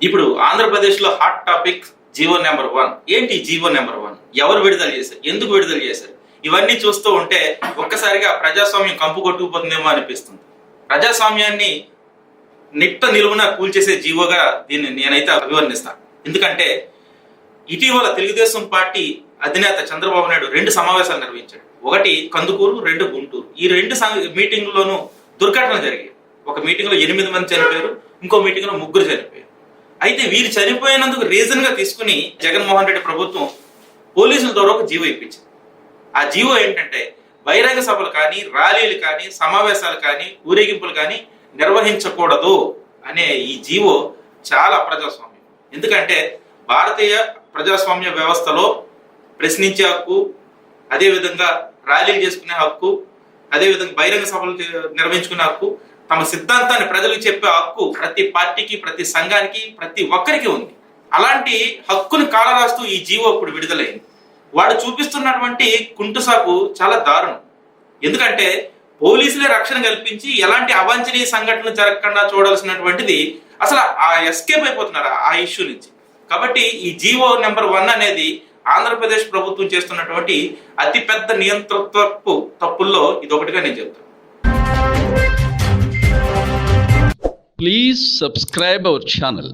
ఇప్పుడు ఆంధ్రప్రదేశ్లో hot topic GO number 1. ఏంటి జీవో నెంబర్ 1? ఎవరు విడుదల చేశారు? ఎందుకు విడుదల చేశారు? ఇవన్నీ చూస్తూ ఉంటే ఒక్కసారిగా ప్రజాస్వామ్యం కంపు కొట్టుకుపోతుందేమో అనిపిస్తుంది. ప్రజాస్వామ్యాన్ని నిట్ట నిలువున కూల్చేసే జీవోగా దీన్ని నేనైతే అభివర్ణిస్తాను. ఎందుకంటే ఇటీవల తెలుగుదేశం పార్టీ అధినేత చంద్రబాబు నాయుడు 2 సమావేశాలు నిర్వహించాడు. ఒకటి కందుకూరు, 2 గుంటూరు. ఈ 2 మీటింగ్లోనూ దుర్ఘటనలు జరిగాయి. ఒక మీటింగ్లో 8 మంది చనిపోయారు, ఇంకో మీటింగ్లో 3 చనిపోయారు. అయితే వీరు చనిపోయినందుకు రీజన్ గా తీసుకుని జగన్మోహన్ రెడ్డి ప్రభుత్వం పోలీసుల ద్వారా ఒక జీవో ఇప్పించింది. ఆ జీవో ఏంటంటే బహిరంగ సభలు కానీ, ర్యాలీలు కానీ, సమావేశాలు కానీ, ఊరేగింపులు కానీ నిర్వహించకూడదు అనే ఈ జీవో చాలా ప్రజాస్వామ్యం. ఎందుకంటే భారతీయ ప్రజాస్వామ్య వ్యవస్థలో ప్రశ్నించే హక్కు, అదేవిధంగా ర్యాలీలు చేసుకునే హక్కు, అదేవిధంగా బహిరంగ సభలు నిర్వహించుకునే హక్కు, తమ సిద్ధాంతాన్ని ప్రజలకు చెప్పే హక్కు ప్రతి పార్టీకి, ప్రతి సంఘానికి, ప్రతి ఒక్కరికి ఉంది. అలాంటి హక్కును కాలరాస్తూ ఈ జీవో ఇప్పుడు విడుదలైంది. వాడు చూపిస్తున్నటువంటి కుంటుసాకు చాలా దారుణం. ఎందుకంటే పోలీసులే రక్షణ కల్పించి ఎలాంటి అవాంఛనీయ సంఘటనలు జరగకుండా చూడాల్సినటువంటిది అసలు ఆ ఎస్కేప్ అయిపోతున్నారు ఆ ఇష్యూ నుంచి. కాబట్టి ఈ జీవో నెంబర్ 1 అనేది ఆంధ్రప్రదేశ్ ప్రభుత్వం చేస్తున్నటువంటి అతిపెద్ద నియంతృత్వపు తప్పుల్లో ఇదొకటిగా నేను చెప్తాను. Please subscribe our channel.